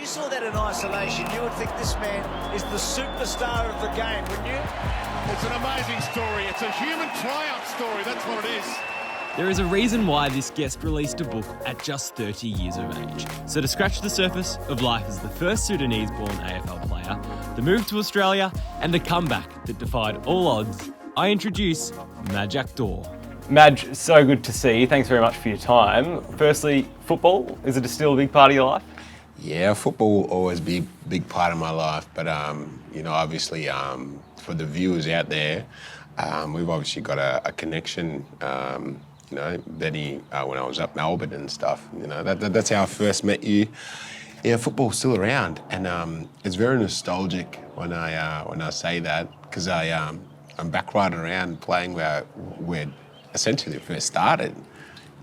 you saw that in isolation, you would think this man is the superstar of the game, wouldn't you? It's an amazing story. It's a human triumph story. That's what it is. There is a reason why this guest released a book at just 30 years of age. So to scratch the surface of life as the first Sudanese-born AFL player, the move to Australia, and the comeback that defied all odds, I introduce Majak Daw. Madge, so good to see you. Thanks very much for your time. Firstly, football, is it still a big part of your life? Yeah, football will always be a big part of my life, but obviously for the viewers out there, we've obviously got a connection. Betty, when I was up Melbourne and stuff, that's how I first met you. Yeah, football's still around, and it's very nostalgic when I say that, because I'm back right around playing where essentially first started.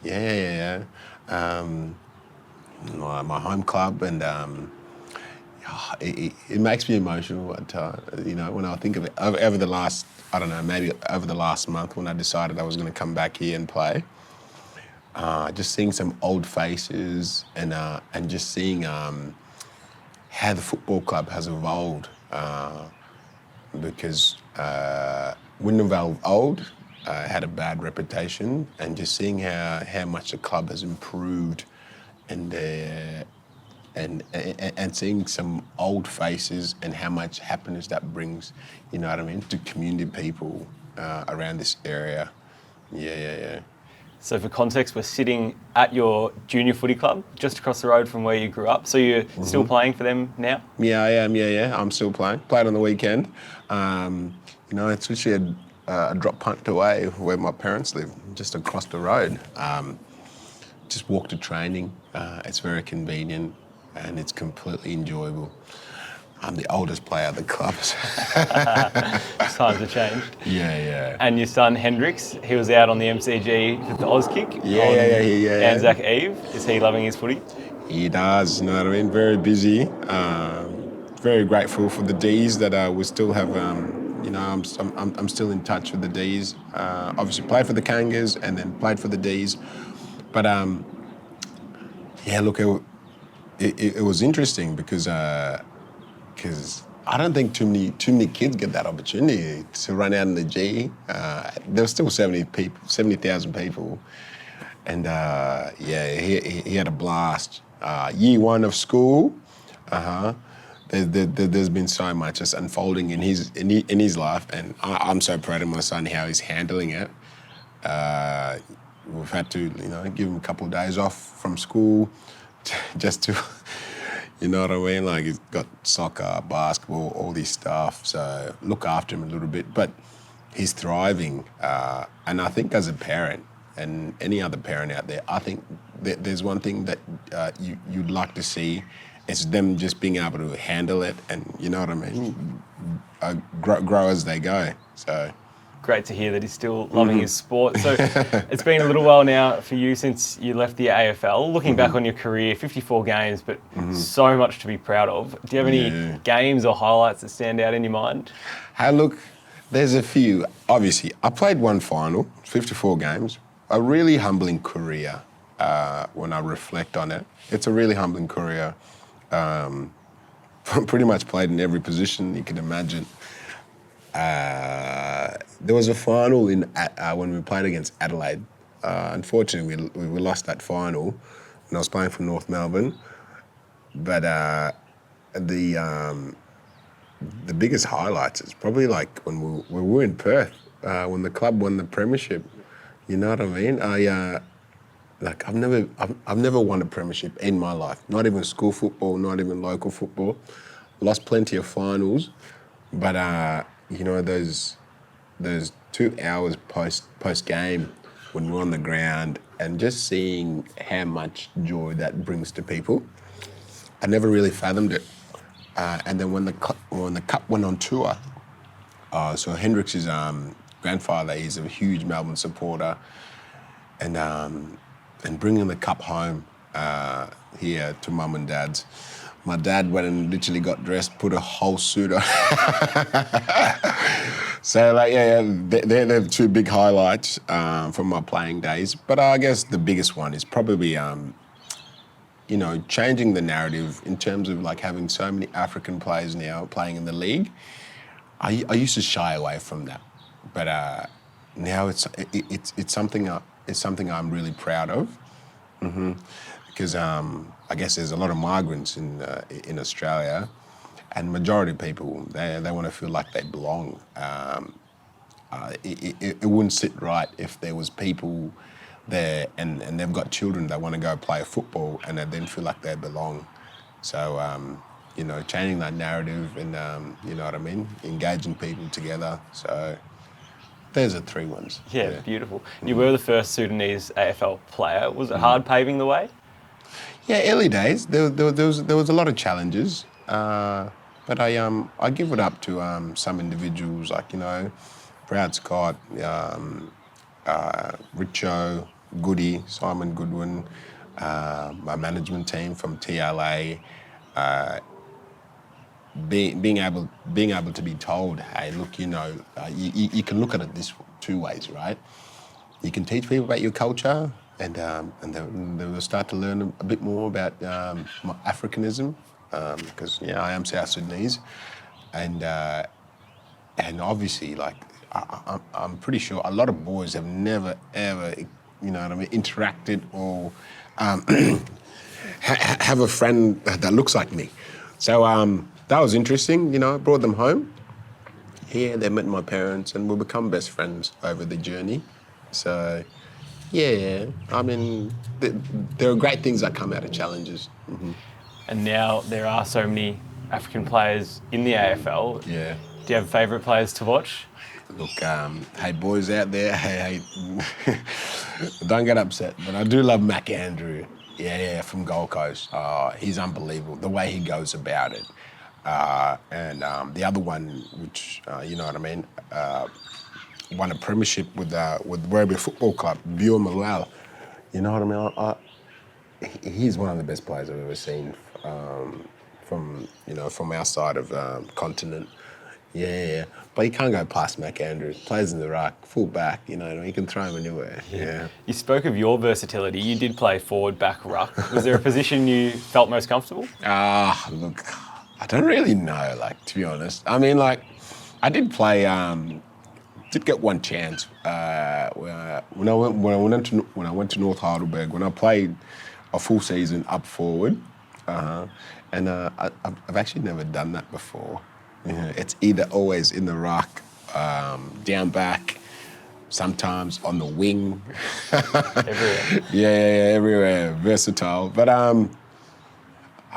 Yeah. My home club, and it makes me emotional at times. When I think of it over the last, maybe over the last month, when I decided I was going to come back here and play. Just seeing some old faces, and just seeing how the football club has evolved, because Wyndham Old had a bad reputation, and just seeing how much the club has improved, and seeing some old faces and how much happiness that brings, to community people around this area. Yeah. So for context, we're sitting at your junior footy club, just across the road from where you grew up. So you're still playing for them now? Yeah, I am, yeah. I'm still playing. Played on the weekend. It's literally a drop punt away where my parents live, just across the road. Just walk to training. It's very convenient, and it's completely enjoyable. I'm the oldest player at the club. Times have changed. Yeah. And your son Hendrix, he was out on the MCG for the Oz kick on Anzac Eve. Is he loving his footy? He does, very busy. Very grateful for the Ds that we still have. I'm still in touch with the Ds. Obviously played for the Kangas and then played for the Ds. But look, it was interesting because I don't think too many kids get that opportunity to run out in the G. There were still 70,000 people, and he had a blast. Year one of school, there's been so much just unfolding in his life, and I'm so proud of my son how he's handling it. We've had to give him a couple of days off from school just to. You know what I mean? Like, he's got soccer, basketball, all this stuff. So look after him a little bit. But he's thriving. And I think as a parent, and any other parent out there, I think there's one thing that you'd like to see. It's them just being able to handle it and, you know what I mean? Grow as they go. So. Great to hear that he's still loving his sport. So it's been a little while now for you since you left the AFL. Looking back on your career, 54 games, but so much to be proud of. Do you have any games or highlights that stand out in your mind? Hey, look, there's a few. Obviously, I played one final, 54 games. A really humbling career when I reflect on it. It's a really humbling career. Pretty much played in every position you can imagine. There was a final when we played against Adelaide. Unfortunately, we lost that final when I was playing for North Melbourne. But the biggest highlights is probably like when we were in Perth, when the club won the premiership. You know what I mean? I've never won a premiership in my life. Not even school football, not even local football. Lost plenty of finals, but those 2 hours post game when we're on the ground and just seeing how much joy that brings to people, I never really fathomed it. And then when the cup went on tour, so Hendrix's grandfather is a huge Melbourne supporter, and bringing the cup home here to mum and dad's. My dad went and literally got dressed, put a whole suit on. So, they're the two big highlights from my playing days. But I guess the biggest one is probably, changing the narrative in terms of like having so many African players now playing in the league. I used to shy away from that, but now it's something I'm really proud of, because I guess there's a lot of migrants in Australia, and majority of people they want to feel like they belong. It wouldn't sit right if there was people there and they've got children that want to go play football and they then feel like they belong. So, changing that narrative and, you know what I mean, engaging people together. So there's the three ones. Yeah, beautiful. You were the first Sudanese AFL player. Was it hard paving the way? Yeah, early days. There was a lot of challenges, but I give it up to some individuals like, Brad Scott, Richo, Goody, Simon Goodwin, my management team from TLA, being able to be told, hey, look, you can look at it this two ways, right? You can teach people about your culture, and they will start to learn a bit more about my Africanism, because I am South Sudanese, and obviously, like, I'm pretty sure a lot of boys have never ever, interacted or have a friend that looks like me. So that was interesting. Brought them home. Here they met my parents and we become best friends over the journey. So yeah, I mean, there are great things that come out of challenges. Mm-hmm. And now there are so many African players in the AFL. Yeah. Do you have favourite players to watch? Look, hey boys out there, hey, don't get upset, but I do love Mac Andrew. Yeah, from Gold Coast. He's unbelievable, the way he goes about it. And the other one, which, you know what I mean, won a premiership with Werribee Football Club, Buell Malal. You know what I mean? He's one of the best players I've ever seen from our side of the continent. Yeah. But you can't go past Mac Andrews. Plays in the ruck, full back, you can throw him anywhere. Yeah. You spoke of your versatility. You did play forward, back, ruck. Was there a position you felt most comfortable? Look, I don't really know, like, to be honest. I mean, like, I did play, did get one chance when I went to North Heidelberg, when I played a full season up forward, and I've actually never done that before. It's either always in the ruck, down back, sometimes on the wing. Everywhere. Yeah, everywhere. Versatile. But, I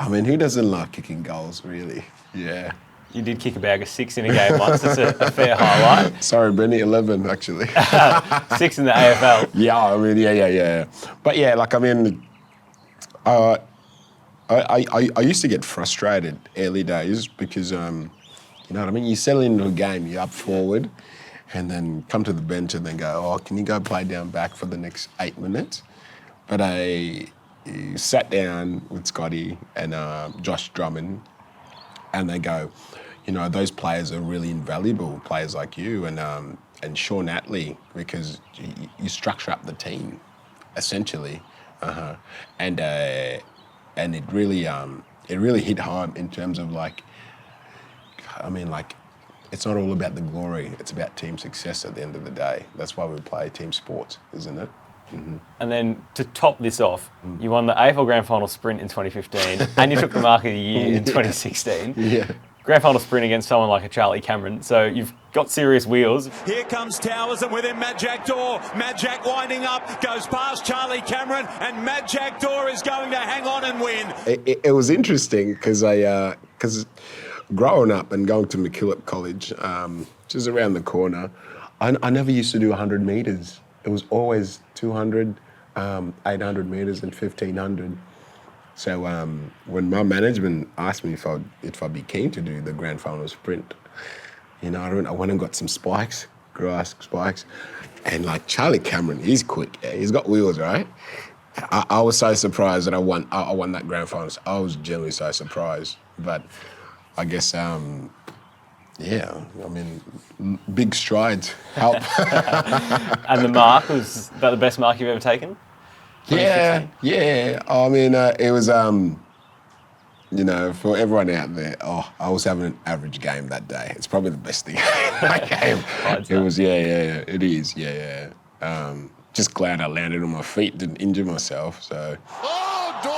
mean, who doesn't love kicking goals, really? Yeah. You did kick a bag of 6 in a game once. That's a fair highlight. Sorry, Benny, 11, actually. 6 in the AFL. Yeah, I mean, yeah. But, yeah, like, I mean, I used to get frustrated early days because, you know what I mean? You settle into a game, you're up forward, and then come to the bench and then go, can you go play down back for the next 8 minutes? But I sat down with Scotty and Josh Drummond, and they go, those players are really invaluable, players like you and Sean Atley, because you structure up the team, essentially. And it really hit home in terms of, like, I mean, like, it's not all about the glory. It's about team success at the end of the day. That's why we play team sports, isn't it? Mm-hmm. And then to top this off, you won the AFL Grand Final Sprint in 2015 and you took the Mark of the Year in 2016. Yeah. Grand Final Sprint against someone like a Charlie Cameron. So you've got serious wheels. Here comes Towers and with him Majak Daw. Majak winding up, goes past Charlie Cameron, and Majak Daw is going to hang on and win. It was interesting because growing up and going to MacKillop College, which is around the corner, I never used to do 100 metres. It was always 200, 800 metres and 1,500. So when my management asked me if I'd be keen to do the grand final sprint, I went and got some spikes, grass spikes, and like Charlie Cameron, he's quick. Yeah, he's got wheels, right? I was so surprised that I won that grand final. I was genuinely so surprised, but I guess yeah, I mean, big strides help. And the mark, was that the best mark you've ever taken? Yeah, yeah. I mean, it was, for everyone out there, I was having an average game that day. It's probably the best thing that game. It was, yeah, it is, yeah. Just glad I landed on my feet, didn't injure myself, so. Oh, Daw!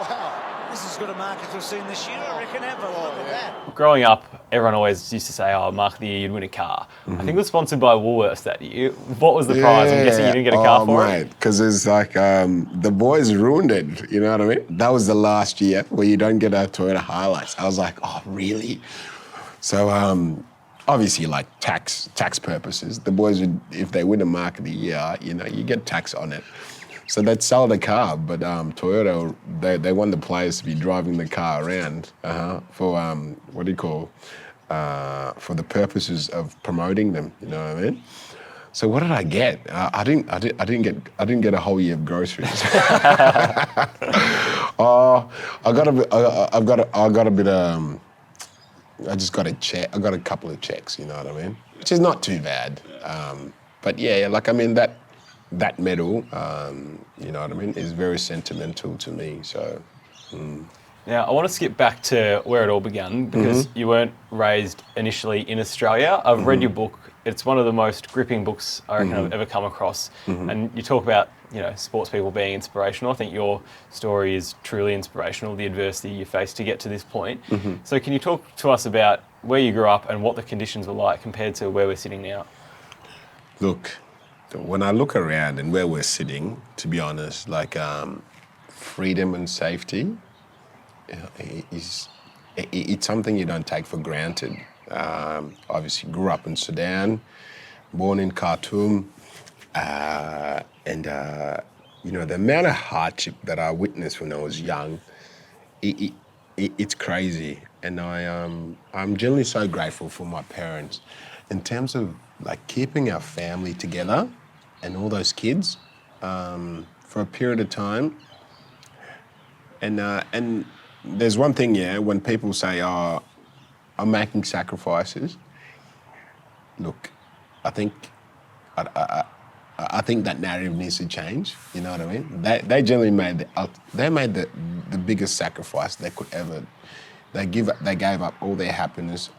Wow, this is as good a mark as we've seen this year, I reckon. Have a look at that. Growing up, everyone always used to say, mark of the year, you'd win a car. I think it was sponsored by Woolworths that year. What was the prize? I'm guessing you didn't get a car for it? Because it's like the boys ruined it, you know what I mean? That was the last year where you don't get a Toyota Highlights. I was like, oh, really? So obviously, like tax purposes, the boys would, if they win a mark of the year, you get tax on it. So they'd sell the car, but Toyota, they want the players to be driving the car around for for the purposes of promoting them. You know what I mean? So what did I get? I didn't get a whole year of groceries. I just got a check. I got a couple of checks. You know what I mean? Which is not too bad. But yeah, that medal, you know what I mean, is very sentimental to me. So. Now, I want to skip back to where it all began because you weren't raised initially in Australia. I've read your book. It's one of the most gripping books I reckon I've ever come across. And you talk about, sports people being inspirational. I think your story is truly inspirational, the adversity you faced to get to this point. So can you talk to us about where you grew up and what the conditions were like compared to where we're sitting now? Look, when I look around and where we're sitting, to be honest, freedom and safety, it's something you don't take for granted. Obviously, grew up in Sudan, born in Khartoum, and the amount of hardship that I witnessed when I was young, it's crazy. And I'm generally so grateful for my parents in terms of keeping our family together and all those kids for a period of time. And there's one thing, when people say, I'm making sacrifices, look, I think that narrative needs to change. You know what I mean? They generally made the biggest sacrifice they could ever. They gave up all their happiness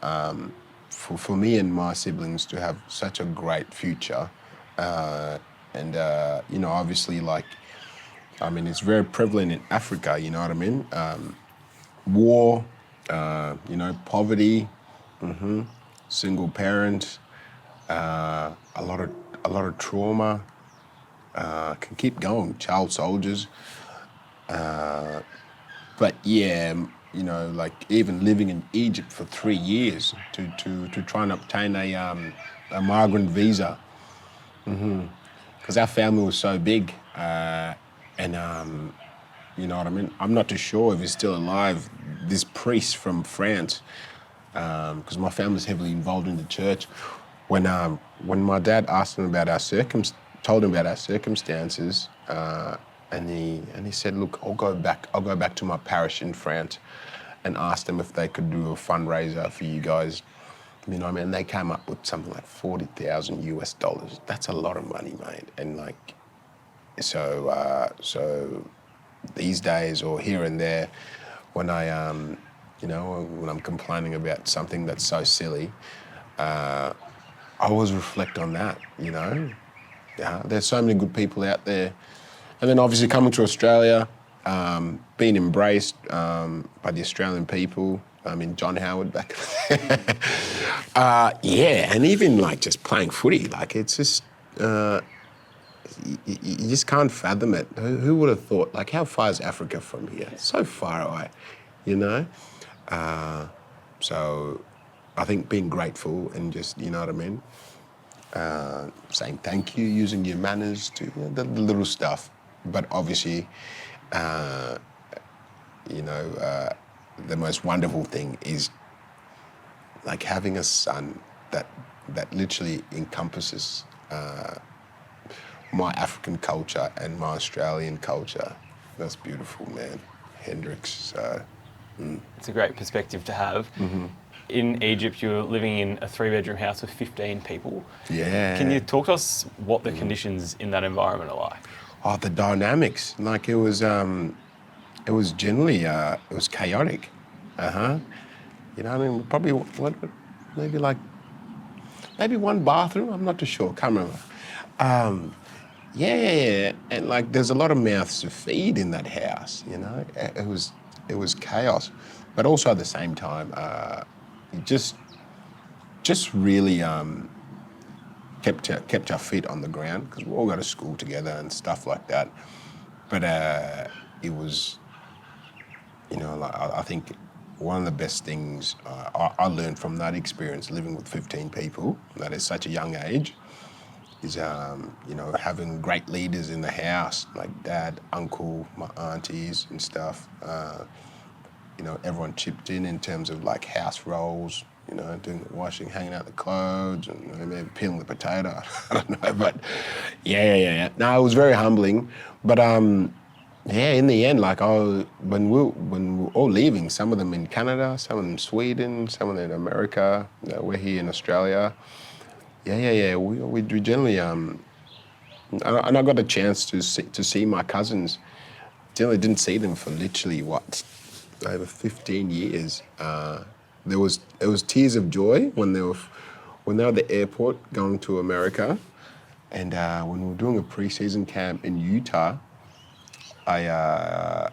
for me and my siblings to have such a great future, and obviously it's very prevalent in Africa. You know what I mean? War, poverty, single parent, a lot of trauma, can keep going, child soldiers. But yeah, even living in Egypt for 3 years to try and obtain a migrant visa, because our family was so big, and you know what I mean? I'm not too sure if he's still alive, this priest from France, because my family's heavily involved in the church. When my dad asked him about told him about our circumstances, and he said, look, I'll go back to my parish in France and ask them if they could do a fundraiser for you guys. You know what I mean? They came up with something like $40,000. That's a lot of money, mate. And so these days or here and there, when when I'm complaining about something that's so silly, I always reflect on that, There's so many good people out there. And then obviously coming to Australia, being embraced by the Australian people. I mean, John Howard back and even just playing footy, it's just, you just can't fathom it. Who would have thought, how far is Africa from here? So far away, So I think being grateful and just, you know what I mean? Saying thank you, using your manners to, the little stuff. But obviously, the most wonderful thing is having a son that literally encompasses my African culture and my Australian culture. That's beautiful, man. Hendrix. It's a great perspective to have. In Egypt, you were living in a 3-bedroom house with 15 people. Yeah. Can you talk to us what the conditions in that environment are like? Oh, the dynamics. Like it was generally, it was chaotic. You know, I mean, probably maybe one bathroom. I'm not too sure. Can't remember. Yeah. And like, there's a lot of mouths to feed in that house. You know, it was chaos, but also at the same time, it just really kept our feet on the ground because we all go to school together and stuff like that. But it was, you know, like, I think one of the best things I learned from that experience living with 15 people at such a young age is, you know, having great leaders in the house, like dad, uncle, my aunties and stuff. You know, everyone chipped in terms of like house roles, you know, doing the washing, hanging out the clothes, and you know, maybe peeling the potato. I don't know, but yeah. No, it was very humbling. But yeah, in the end, like when we were all leaving, some of them in Canada, some of them in Sweden, some of them in America. You know, we're here in Australia. Yeah. We generally and I got a chance to see my cousins. Generally didn't see them for literally over 15 years. There was tears of joy when they were at the airport going to America, and when we were doing a pre-season camp in Utah, I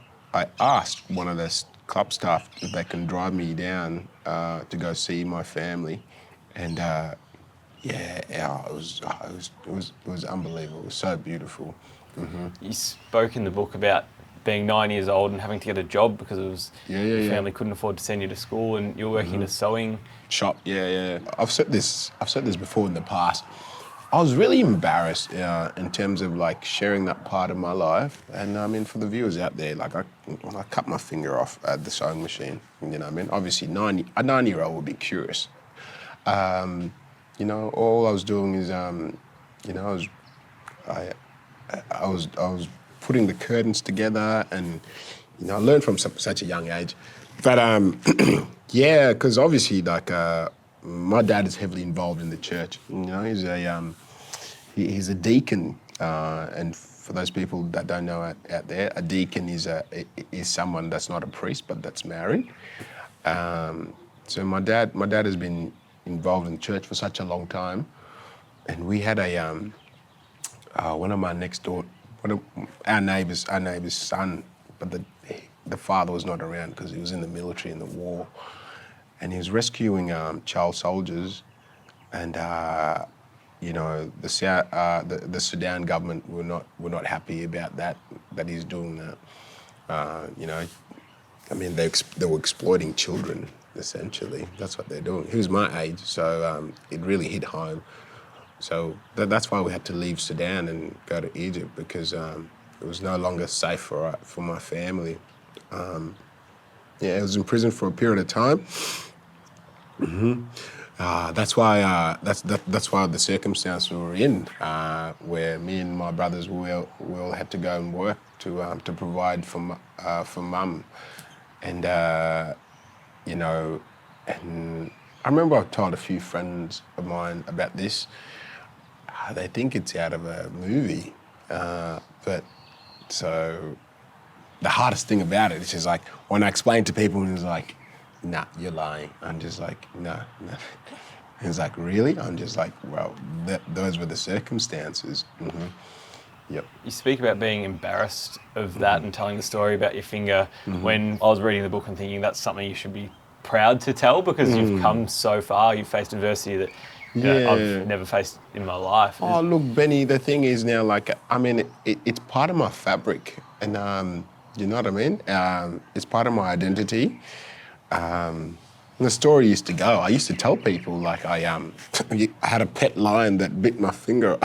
asked one of the club staff if they can drive me down to go see my family, and it was unbelievable. It was so beautiful. You spoke in the book about being 9 years old and having to get a job because your family couldn't afford to send you to school, and you're working in a sewing shop. Yeah. I've said this before in the past. I was really embarrassed in terms of like sharing that part of my life, and I mean for the viewers out there, like I cut my finger off at the sewing machine. You know what I mean? Obviously, a 9-year-old would be curious. You know, all I was doing is, you know, I was putting the curtains together, and you know, I learned from such a young age. But yeah, because obviously, like, my dad is heavily involved in the church. You know, he's a deacon, and for those people that don't know out there, a deacon is someone that's not a priest but that's married. So my dad has been involved in the church for such a long time, and we had one of my next door. Our neighbour's son, but the father was not around because he was in the military in the war, and he was rescuing child soldiers, and you know, the Sudan government were not happy about that he's doing that. You know, I mean they were exploiting children essentially. That's what they're doing. He was my age, so it really hit home. So that's why we had to leave Sudan and go to Egypt, because it was no longer safe for my family. Yeah, I was in prison for a period of time. That's why the circumstance we were in, where me and my brothers we all had to go and work to provide for mum, and you know, and I remember I've told a few friends of mine about this. They think it's out of a movie, but so the hardest thing about it is just like when I explain to people, and it's like, nah, you're lying. I'm just like, no. It's like, really? I'm just like, well, those were the circumstances. Yep. You speak about being embarrassed of that and telling the story about your finger. When I was reading the book and thinking that's something you should be proud to tell, because you've come so far, you've faced adversity that you know, I've never faced in my life. Oh, look, Benny, the thing is now, like, I mean, it's part of my fabric, and you know what I mean? It's part of my identity. The story used to go, I used to tell people, like, I had a pet lion that bit my finger.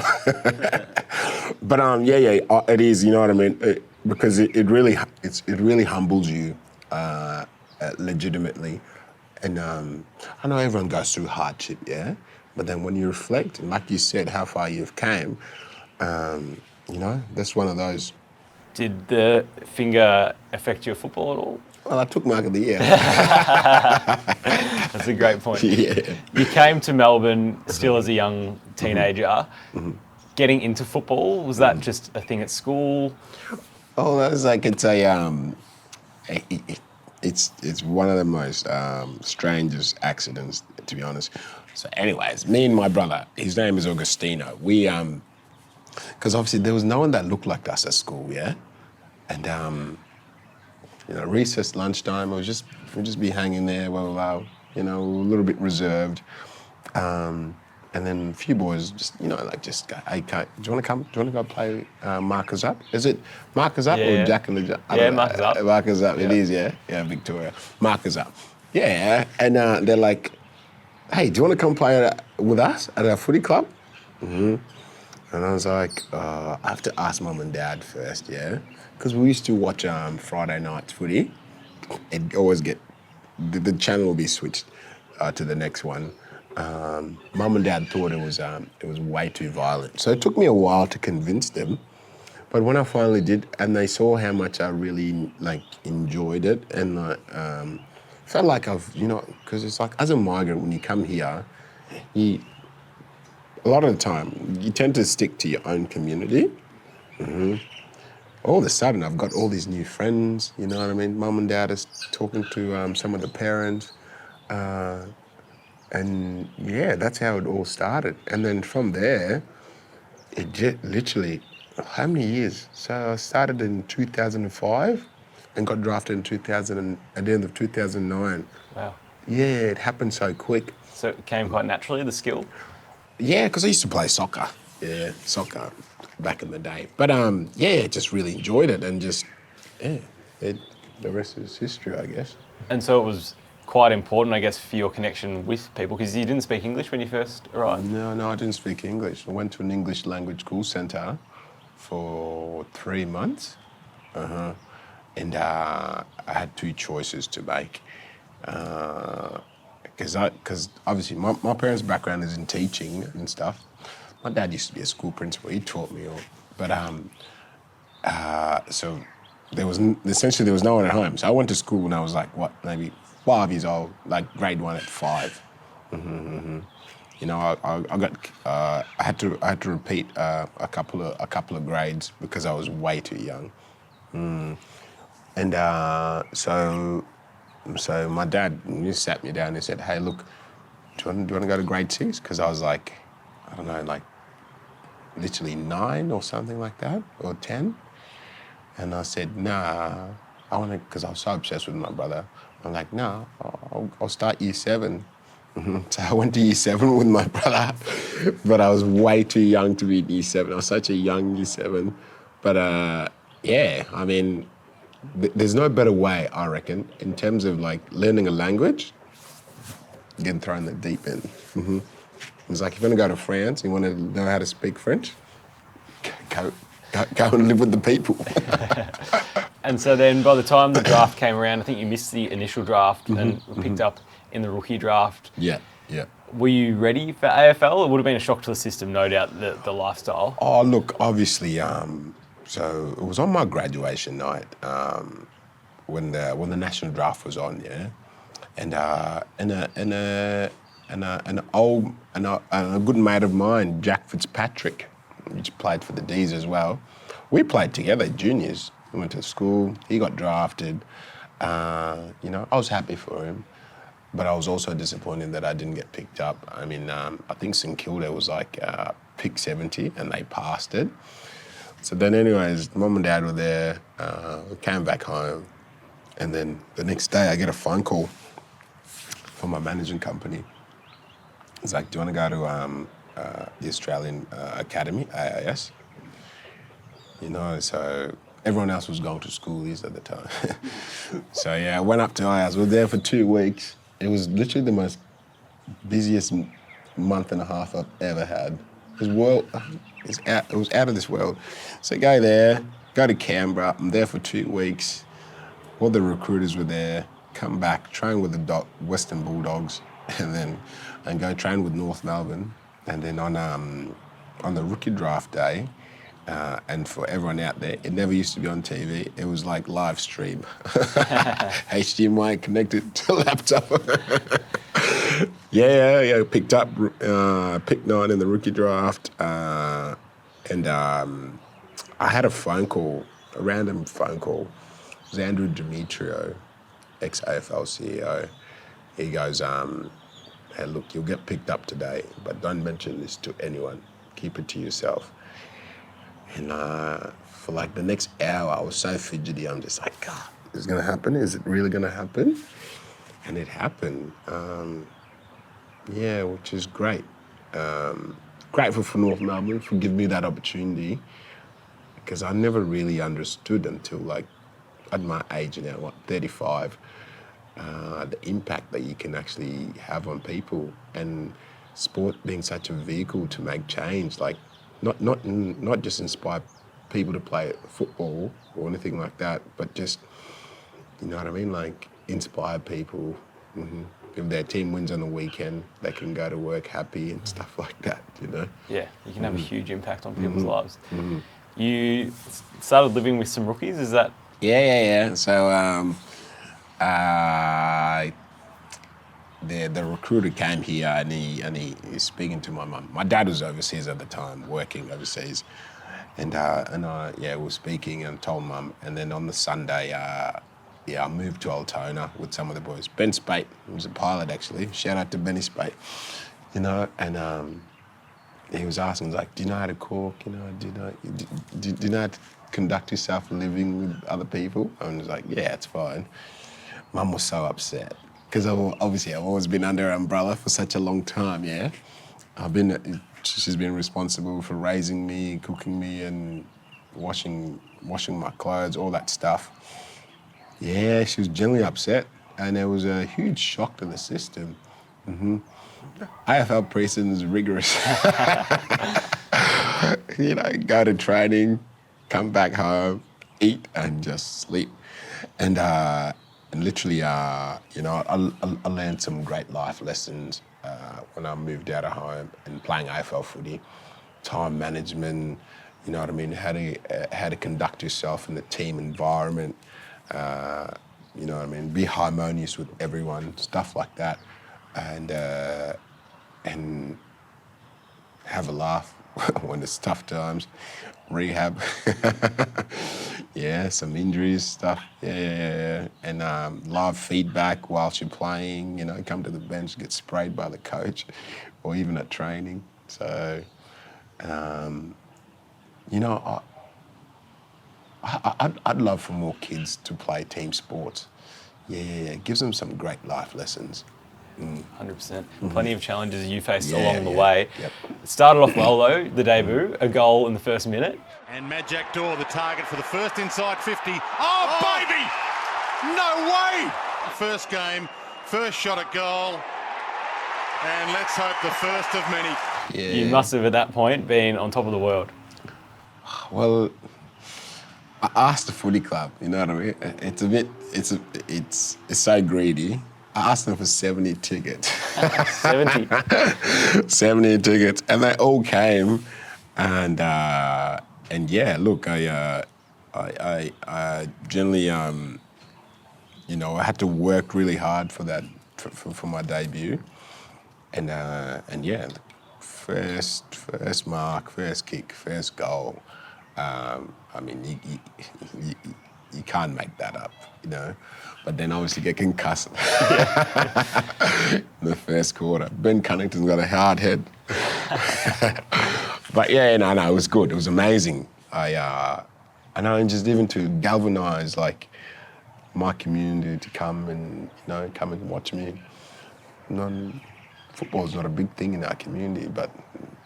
But it is, you know what I mean? Because it really humbles you, legitimately. And I know everyone goes through hardship, yeah? But then when you reflect, and like you said, how far you've came, you know, that's one of those. Did the finger affect your football at all? Well, I took Mark of the Year. That's a great point. Yeah. You came to Melbourne still as a young teenager. getting into football? Was that just a thing at school? Oh, that's like it's one of the most strangest accidents, to be honest. So, anyways, me and my brother, his name is Augustino. We because obviously there was no one that looked like us at school, yeah, and recess, lunchtime, we'd just be hanging there, a little bit reserved. And then a few boys just go, hey, do you want to come? Do you want to go play Markers Up? Is it Markers Up or Jack and the Jack? Markers Up. Markers Up, it is, yeah. Yeah, Victoria. Markers Up. Yeah, and they're like, hey, do you want to come play with us at our footy club? Mm-hmm. And I was like, I have to ask Mum and Dad first, yeah? Because we used to watch Friday night footy. It'd always the channel will be switched to the next one. Mum and Dad thought it was way too violent. So it took me a while to convince them. But when I finally did, and they saw how much I really enjoyed it, and felt like because it's like as a migrant, when you come here, a lot of the time you tend to stick to your own community. Mm-hmm. All of a sudden, I've got all these new friends. You know what I mean? Mum and Dad is talking to some of the parents. And yeah, that's how it all started. And then from there, it just literally, how many years? So I started in 2005 and got drafted in at the end of 2009. Wow. Yeah, it happened so quick. So it came quite naturally, the skill? Yeah, because I used to play soccer. Yeah, soccer back in the day. But just really enjoyed it and just, the rest is history, I guess. And so it was quite important, I guess, for your connection with people, because you didn't speak English when you first arrived? No, I didn't speak English. I went to an English language call centre for 3 months. And I had two choices to make. Because obviously my parents' background is in teaching and stuff. My dad used to be a school principal. He taught me all. But so there was no one at home. So I went to school when I was maybe 5 years old, like grade 1 at 5. Mm-hmm. I had to repeat a couple of grades because I was way too young. And so my dad just sat me down and said, hey, look, do you want to go to grade 6? Because I was like, I don't know, literally 9 or something like that, or 10. And I said, nah, I want to, because I was so obsessed with my brother. I'm like, nah, I'll start year 7. Mm-hmm. So I went to year 7 with my brother, but I was way too young to be in year 7. I was such a young year 7. But I mean, there's no better way, I reckon, in terms of learning a language, getting thrown in the deep end. Mm-hmm. It's like if you want to go to France, you want to know how to speak French, go and live with the people. And so then by the time the draft came around, I think you missed the initial draft and were picked up in the rookie draft. Yeah. Were you ready for AFL? It would have been a shock to the system, no doubt, the lifestyle. Oh, look, obviously, so it was on my graduation night when the national draft was on, yeah, and a good mate of mine, Jack Fitzpatrick, which played for the D's as well. We played together, juniors. We went to school. He got drafted. I was happy for him, but I was also disappointed that I didn't get picked up. I mean, I think St Kilda was pick 70, and they passed it. So then, anyways, Mum and Dad were there. We came back home, and then the next day I get a phone call from my managing company. It's like, do you want to go to the Australian Academy, AIS? So everyone else was going to schoolies at the time. So yeah, I went up to AIS. We were there for 2 weeks. It was literally the most busiest month and a half I've ever had. It was out of this world. So go there, go to Canberra. I'm there for 2 weeks. All the recruiters were there. Come back, train with the Western Bulldogs, and go train with North Melbourne. And then on the rookie draft day, and for everyone out there, it never used to be on TV. It was like live stream. HDMI connected to a laptop. Yeah, picked 9 in the rookie draft. And I had a phone call, a random phone call. It was Andrew Demetrio, ex-AFL CEO. He goes, hey, look, you'll get picked up today, but don't mention this to anyone. Keep it to yourself. And for like the next hour, I was so fidgety. I'm just like, God, is it going to happen? Is it really going to happen? And it happened. Yeah, which is great. Grateful for North Melbourne for giving me that opportunity, because I never really understood until like at my age now, 35, the impact that you can actually have on people, and sport being such a vehicle to make change, like not just inspire people to play football or anything like that, but just, you know what I mean, like inspire people. If their team wins on the weekend, they can go to work happy and stuff like that, you know? Yeah, you can have a huge impact on people's lives. You started living with some rookies, is that? Yeah. So the recruiter came here and he's speaking to my mum. My dad was overseas at the time, working overseas. And I we were speaking and told mum. And then on the Sunday, I moved to Altona with some of the boys. Ben Spate was a pilot, actually. Shout out to Benny Spate, you know. And he was asking, he's like, do you know how to cook? You know, do you know how to conduct yourself living with other people? I was like, yeah, it's fine. Mum was so upset because obviously I've always been under her umbrella for such a long time. Yeah, she's been responsible for raising me, cooking me, and washing my clothes, all that stuff. Yeah, she was genuinely upset, and it was a huge shock to the system. AFL prison is rigorous. You know, go to training, come back home, eat, and just sleep. And literally, you know, I learned some great life lessons when I moved out of home and playing AFL footy, time management. You know what I mean? How to conduct yourself in a team environment. You know what I mean? Be harmonious with everyone, stuff like that, and have a laugh when it's tough times. Rehab, yeah, some injuries, stuff, yeah. And live feedback whilst you're playing. You know, come to the bench, get sprayed by the coach, or even at training. So, you know, I'd love for more kids to play team sports. Yeah, it gives them some great life lessons. 100%. Plenty of challenges you faced along the way. Yep. It started off well though, the debut, a goal in the first minute. And Majak Daw, the target for the first inside 50. Oh, baby! No way! First game, first shot at goal. And let's hope the first of many. Yeah. You must have at that point been on top of the world. Well, I asked the footy club, you know what I mean? It's so greedy. I asked them for 70 tickets. 70. 70 tickets, and they all came. And yeah, look, I generally, you know, I had to work really hard for that, for my debut. And yeah, first mark, first kick, first goal. I mean, you can't make that up, you know. But then obviously get concussed in the first quarter. Ben Cunnington's got a hard head. But yeah, no, it was good. It was amazing. I know, and just even to galvanise like my community to come and watch me. You know, football's not a big thing in our community, but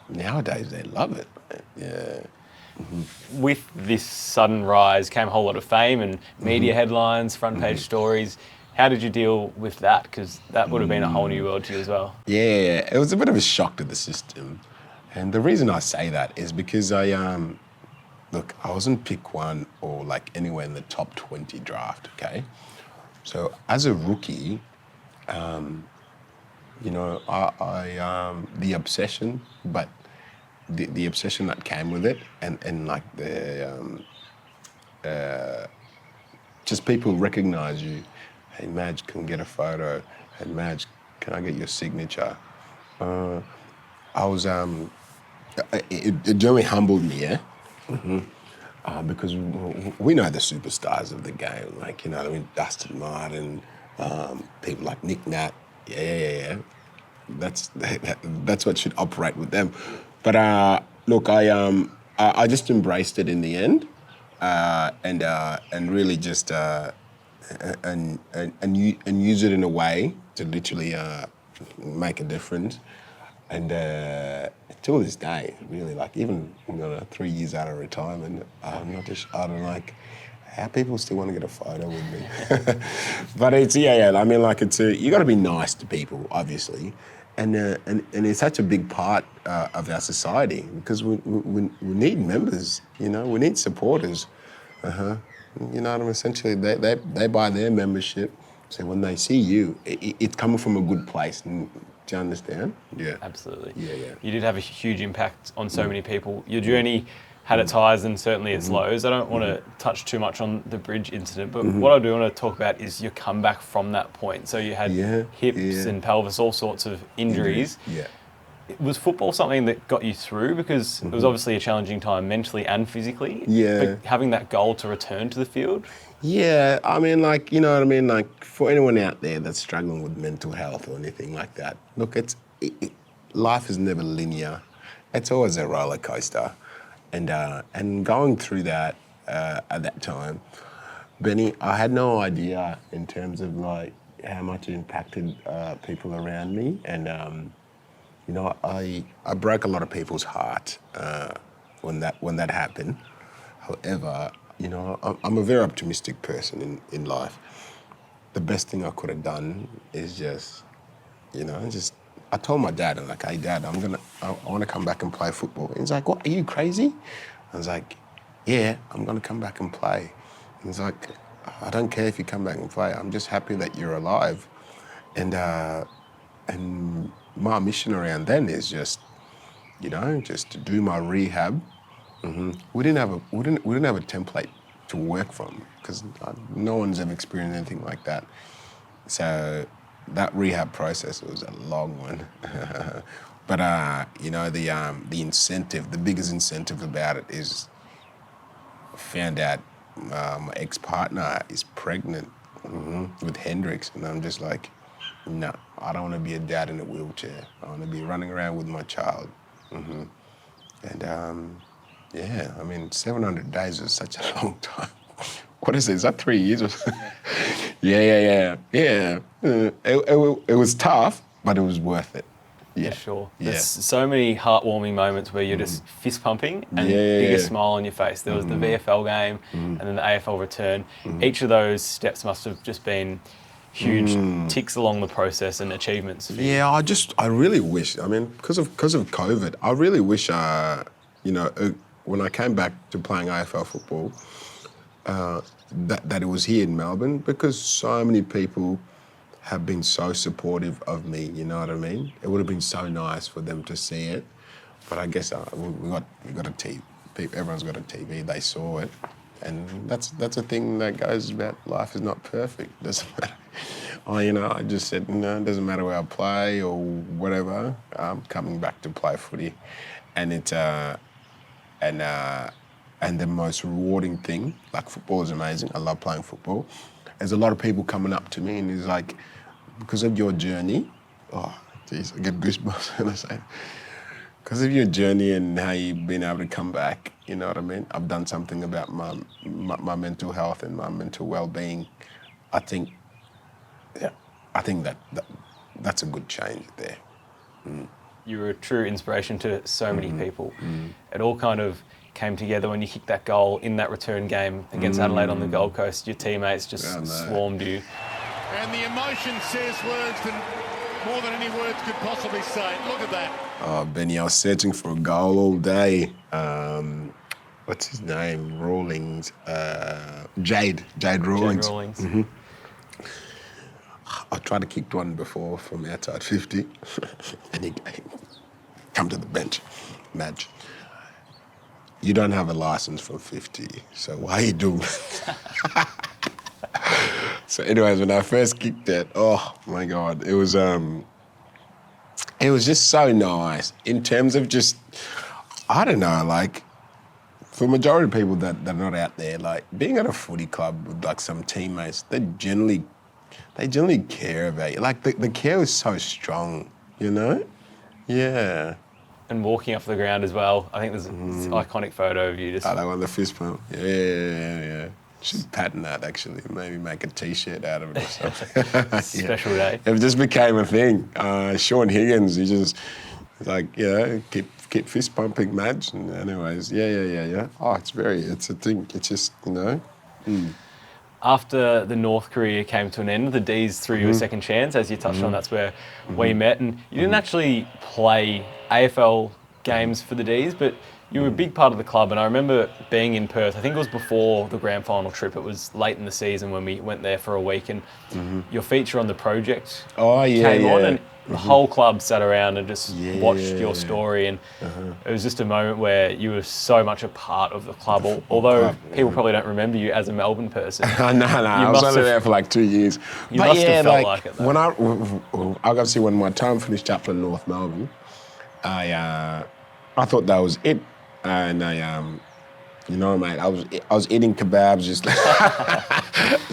nowadays they love it. Yeah. With this sudden rise came a whole lot of fame and media headlines, front page stories. How did you deal with that? Because that would have been a whole new world to you as well. Yeah, it was a bit of a shock to the system. And the reason I say that is because I wasn't pick one or like anywhere in the top 20 draft, okay? So as a rookie, you know, I the obsession, but the obsession that came with it, and like the just people recognize you. Hey, Madge, can get a photo? Hey, Madge, can I get your signature? I was it generally humbled me, yeah? Because we know the superstars of the game, like, you know what I mean, Dustin Martin, people like Nick Nat, yeah. That's what should operate with them. But look, I just embraced it in the end, and really just and use it in a way to literally make a difference. And till this day, really, like even 3 years out of retirement, I'm not just I don't like how people still want to get a photo with me. But it's I mean, like you got to be nice to people, obviously, and it's such a big part of our society because we need members, we need supporters. You know what I mean? Essentially, they buy their membership, so when they see you, it's coming from a good place. And, do you understand? Yeah. Absolutely. Yeah. You did have a huge impact on so many people. Your journey had its highs and certainly its lows. I don't want to touch too much on the bridge incident, but what I do want to talk about is your comeback from that point. So you had hips and pelvis, all sorts of injuries. Yeah. Was football something that got you through? Because it was obviously a challenging time mentally and physically. Yeah. But having that goal to return to the field? Yeah, I mean, like, you know what I mean? Like, for anyone out there that's struggling with mental health or anything like that, look, life is never linear. It's always a roller coaster. And going through that at that time, Benny, I had no idea in terms of, like, how much it impacted people around me. And, I broke a lot of people's heart when that happened. However, I'm a very optimistic person in life. The best thing I could have done is I told my dad, I'm like, hey, Dad, I want to come back and play football. And he's like, what, are you crazy? I was like, yeah, I'm going to come back and play. And he's like, I don't care if you come back and play. I'm just happy that you're alive. And my mission around then is just to do my rehab. We didn't have a template to work from because no one's ever experienced anything like that. So that rehab process was a long one. But the incentive, the biggest incentive about it is I found out my ex-partner is pregnant with Hendrix, and I'm just like, no, I don't want to be a dad in a wheelchair. I want to be running around with my child. And I mean, 700 days is such a long time. What is it? Is that 3 years? Yeah. It was tough, but it was worth it. Yeah, sure. Yeah. There's so many heartwarming moments where you're just fist pumping and biggest smile on your face. There was the VFL game and then the AFL return. Each of those steps must have just been huge ticks along the process and achievements. Yeah, I really wish. I mean, because of COVID, I really wish. When I came back to playing AFL football, that it was here in Melbourne, because so many people have been so supportive of me, you know what I mean? It would have been so nice for them to see it, but I guess we got a TV. Everyone's got a TV. They saw it, and that's a thing that goes about. Life is not perfect. Doesn't matter. I just said, no, it doesn't matter where I play or whatever. I'm coming back to play footy, and it's and the most rewarding thing, like football is amazing. I love playing football. There's a lot of people coming up to me and it's like, because of your journey, oh, geez, I get goosebumps when I say it. Because of your journey and how you've been able to come back, you know what I mean? I've done something about my mental health and my mental well-being. I think that's a good change there. You were a true inspiration to so many people. It all kind of came together when you kicked that goal in that return game against Adelaide on the Gold Coast. Your teammates just swarmed you. And the emotion says words more than any words could possibly say. Look at that. Oh, Benny, I was searching for a goal all day. What's his name? Rawlings. Jade Rawlings. Jade Rawlings. I tried to kick one before from outside 50, and he come to the bench, Madge. You don't have a license from 50, so why are you doing that? So anyways, when I first kicked it, oh my God, it was just so nice in terms of just, I don't know, like, for majority of people that are not out there, like, being at a footy club with, like, some teammates, they generally care about you. Like, the care is so strong, you know? Yeah. And walking off the ground as well. I think there's this iconic photo of you just... Oh, that one, the fist pump. Yeah. Should patent that, actually. Maybe make a T-shirt out of it or something. Special day. It just became a thing. Sean Higgins, he just, like, keep fist pumping Madge. And anyways, yeah. Oh, it's a thing. It's just, you know. After the North career came to an end, the D's threw you a second chance, as you touched on. That's where we met. And you didn't actually play AFL games for the D's, but you were a big part of the club. And I remember being in Perth, I think it was before the grand final trip. It was late in the season when we went there for a week, and your feature on the project came on, and the whole club sat around and just watched your story. And it was just a moment where you were so much a part of the club, although people probably don't remember you as a Melbourne person. No, I was only there for like 2 years. You must have felt like it, though. When I got to see when my time finished up in North Melbourne, I thought that was it. And you know, mate, I was eating kebabs, just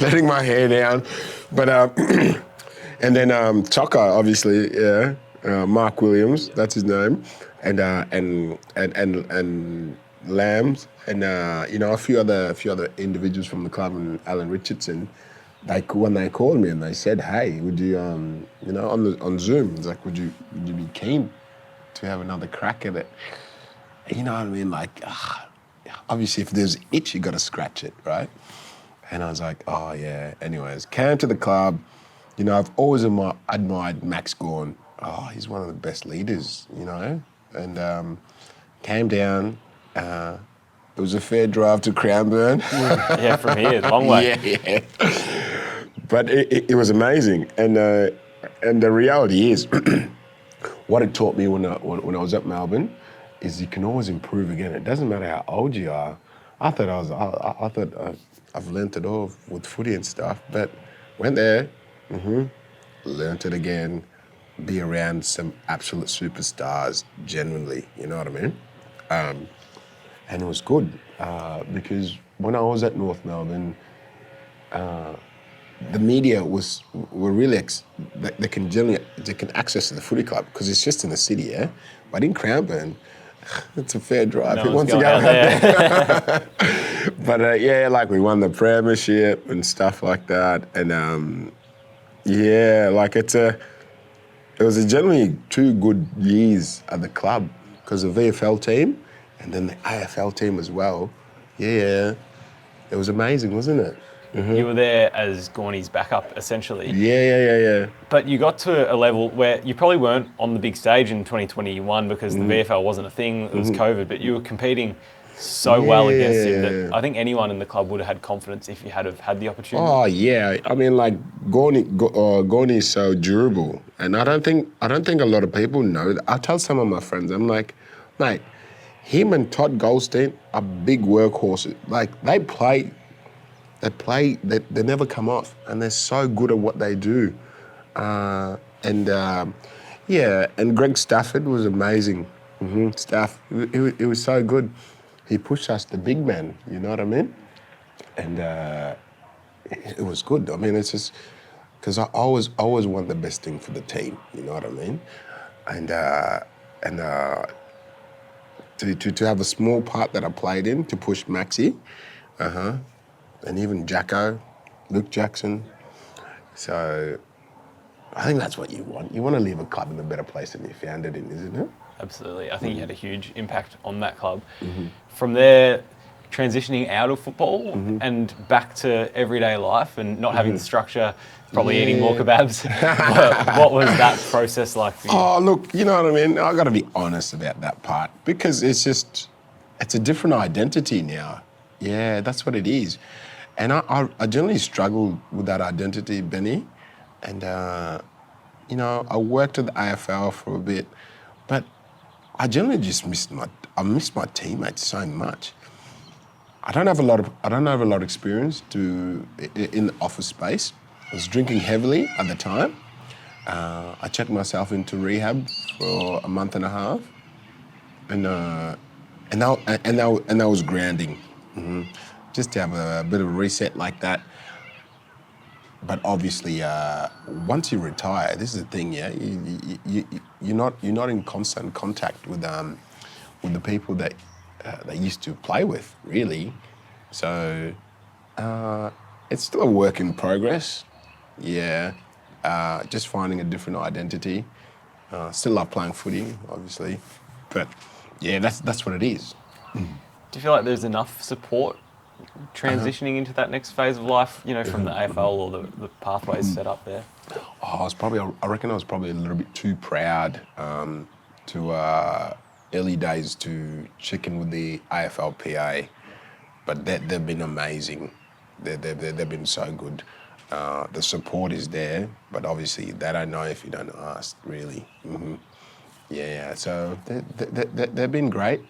letting my hair down. But and then Tucker, obviously, Mark Williams, that's his name, and Lambs, and you know, a few other individuals from the club, and Alan Richardson. Like, when they called me and they said, "Hey, would you you know, on Zoom, it's like, would you be keen to have another crack at it?" You know what I mean? Like, obviously, if there's an itch, you got to scratch it, right? And I was like, oh, yeah. Anyways, came to the club. You know, I've always admired Max Gawn. Oh, he's one of the best leaders, you know? And came down. It was a fair drive to Cranbourne. Yeah, from here, long way. Yeah. But it was amazing. And the reality is, what it taught me when I was at Melbourne is you can always improve again. It doesn't matter how old you are. I thought I've learnt it all with footy and stuff, but went there, learnt it again, be around some absolute superstars, genuinely, you know what I mean? And it was good, because when I was at North Melbourne, the media were really, they can access the footy club because it's just in the city, yeah? But in Cranbourne, it's a fair drive. No Who wants to go out there? But yeah, like, we won the premiership and stuff like that. And yeah, like, it was generally 2 good years at the club because of the VFL team and then the AFL team as well. Yeah, it was amazing, wasn't it? You were there as Gawny's backup, essentially. Yeah. But you got to a level where you probably weren't on the big stage in 2021 because the VFL wasn't a thing, it was COVID, but you were competing so well against him that I think anyone in the club would have had confidence if you had have had the opportunity. Oh, yeah. I mean, like, Gawny is so durable. And I don't think a lot of people know that. I tell some of my friends, I'm like, mate, him and Todd Goldstein are big workhorses. Like, they never come off, and they're so good at what they do. And Greg Stafford was amazing. Staff, he was so good. He pushed us, the big man, you know what I mean? And it was good. I mean, it's just, because I always want the best thing for the team, you know what I mean? And to have a small part that I played in to push Maxi, and even Jacko, Luke Jackson. So I think that's what you want. You want to leave a club in a better place than you found it in, isn't it? Absolutely. I think you had a huge impact on that club. From there, transitioning out of football and back to everyday life and not having the structure, probably eating more kebabs. What was that process like for you? Oh, look, you know what I mean? I got to be honest about that part because it's a different identity now. Yeah, that's what it is. And I generally struggled with that identity, Benny. And, you know, I worked at the AFL for a bit, but I generally just missed my teammates so much. I don't have a lot of experience in the office space. I was drinking heavily at the time. I checked myself into rehab for a month and a half. And and that was grounding. Just to have a bit of a reset like that. But obviously, once you retire, this is the thing, yeah. You're not in constant contact with the people that you used to play with, really. So it's still a work in progress. Yeah, just finding a different identity. Still love playing footy, obviously, but yeah, that's what it is. Do you feel like there's enough support transitioning into that next phase of life, from the AFL or the pathways set up there? I reckon I was probably a little bit too proud to early days to check in with the AFLPA, but they've been amazing. They've been so good. The support is there, but obviously they don't know if you don't ask, really. Yeah, so they've been great.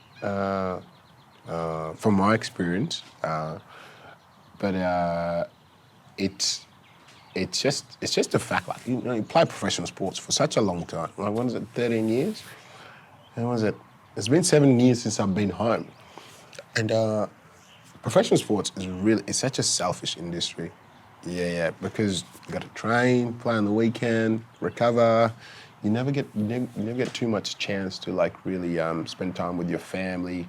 From my experience, but it's just a fact. Like you play professional sports for such a long time. Like what is it, 13 years? And what is it? It's been 7 years since I've been home, and professional sports it's such a selfish industry. Yeah, because you got to train, play on the weekend, recover. You never get too much chance to really spend time with your family.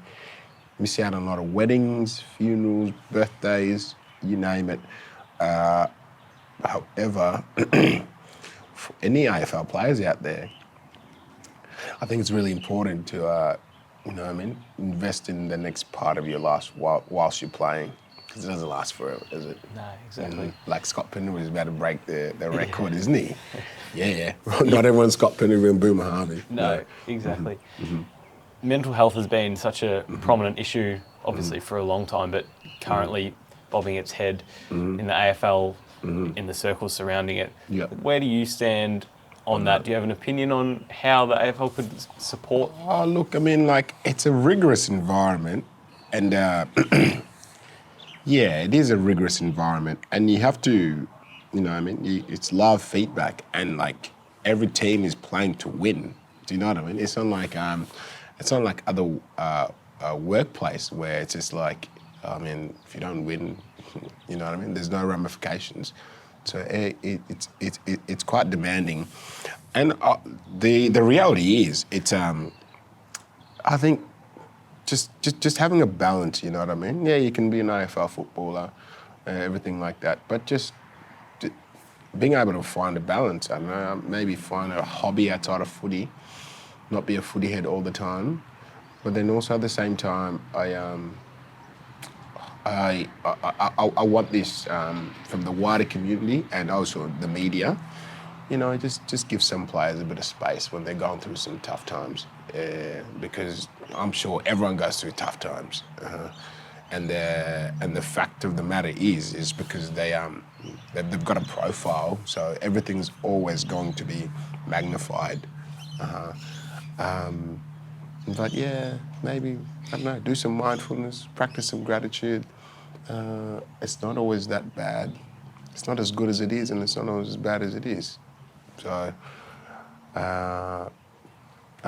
Miss out on a lot of weddings, funerals, birthdays, you name it. However, for any AFL players out there, I think it's really important to, invest in the next part of your life whilst you're playing, because it doesn't last forever, does it? No, exactly. Like Scott Penderwood is about to break the record, isn't he? Yeah. Not everyone's Scott Penderwood and Boomer Harvey. No, exactly. Mental health has been such a prominent issue, obviously, for a long time, but currently bobbing its head in the AFL, in the circles surrounding it. Yep. Where do you stand on that? Do you have an opinion on how the AFL could support? Oh, look, it's a rigorous environment, and yeah, it is a rigorous environment, and you have to, it's live feedback, and every team is playing to win. Do you know what I mean? It's not like other workplace where it's just if you don't win, you know what I mean? There's no ramifications. So it's quite demanding, and the reality is I think just having a balance. You know what I mean? Yeah, you can be an AFL footballer, everything like that, but just being able to find a balance. I don't know, maybe find a hobby outside of footy, not be a footy head all the time, but then also at the same time, I want this from the wider community and also the media. Just give some players a bit of space when they're going through some tough times, because I'm sure everyone goes through tough times, and the fact of the matter is because they've got a profile, so everything's always going to be magnified. But yeah, maybe, I don't know, do some mindfulness, practice some gratitude. It's not always that bad. It's not as good as it is, and it's not always as bad as it is. So, I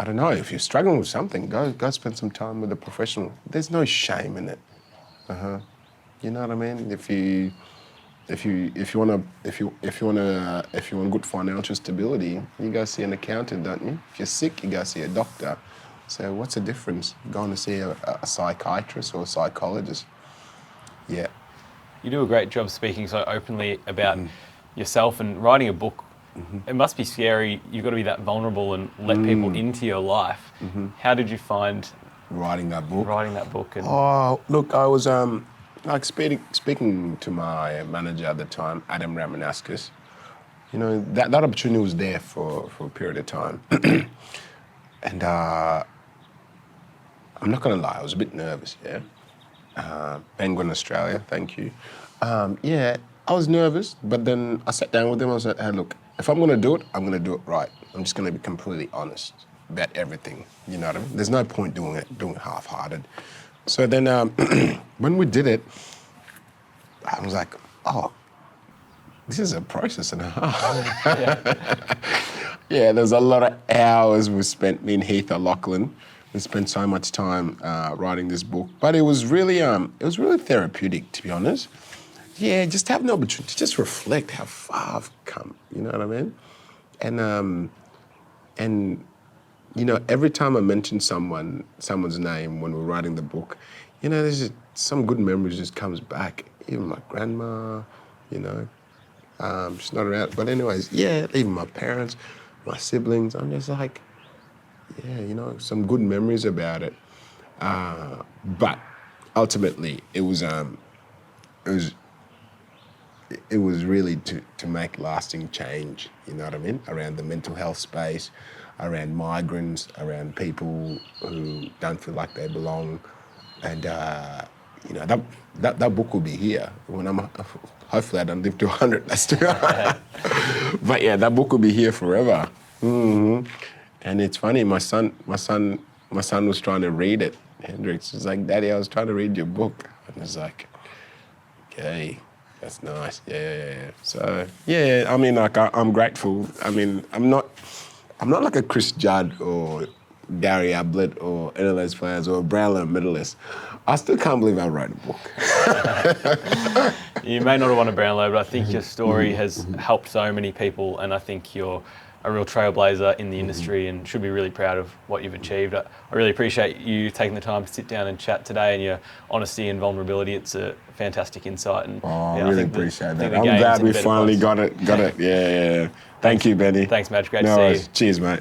don't know, if you're struggling with something, go spend some time with a professional. There's no shame in it. You know what I mean? If you want good financial stability, you go see an accountant, don't you? If you're sick, you go see a doctor. So what's the difference going to see a psychiatrist or a psychologist? Yeah. You do a great job speaking so openly about yourself and writing a book. It must be scary. You've got to be that vulnerable and let people into your life. How did you find writing that book? And oh, look, I was speaking to my manager at the time, Adam Ramanauskas. That opportunity was there for a period of time. And I'm not going to lie, I was a bit nervous, yeah. Penguin Australia, thank you. Yeah, I was nervous, but then I sat down with him. I said, hey, look, if I'm going to do it, I'm going to do it right. I'm just going to be completely honest about everything, you know what I mean? There's no point doing it half-hearted. So then when we did it, I was like, oh, this is a process and a half. Yeah, there's a lot of hours we spent, me and Heath O'Loughlin, and spent so much time writing this book. But it was really therapeutic, to be honest. Yeah, just have an opportunity to just reflect how far I've come. You know what I mean? And you know, every time I mention someone's name when we're writing the book, you know, there's just some good memories just comes back. Even my grandma, you know, she's not around. But anyways, yeah, even my parents, my siblings. I'm just like, yeah, you know, some good memories about it. But ultimately, it was really to make lasting change, you know what I mean, around the mental health space, around migrants, around people who don't feel like they belong. And, you know, that book will be here when hopefully I don't live to 100, that's too hard. But yeah, that book will be here forever. Mm-hmm. And it's funny, my son was trying to read it. Hendrix was like, Daddy, I was trying to read your book. And I was like, okay. That's nice. Yeah. So yeah, I mean, like I'm grateful. I mean, I'm not like a Chris Judd or Gary Ablett or any of those players or a Brownlow medalist. I still can't believe I wrote a book. You may not have won a Brownlow, but I think your story has helped so many people, and I think you're a real trailblazer in the industry and should be really proud of what you've achieved. I really appreciate you taking the time to sit down and chat today, and your honesty and vulnerability. It's a fantastic insight. And I really appreciate that. I'm game's glad in a we better finally place. got it. Yeah. Thank you, Benny. Thanks, Madge. Great No to see worries. you. Cheers, mate.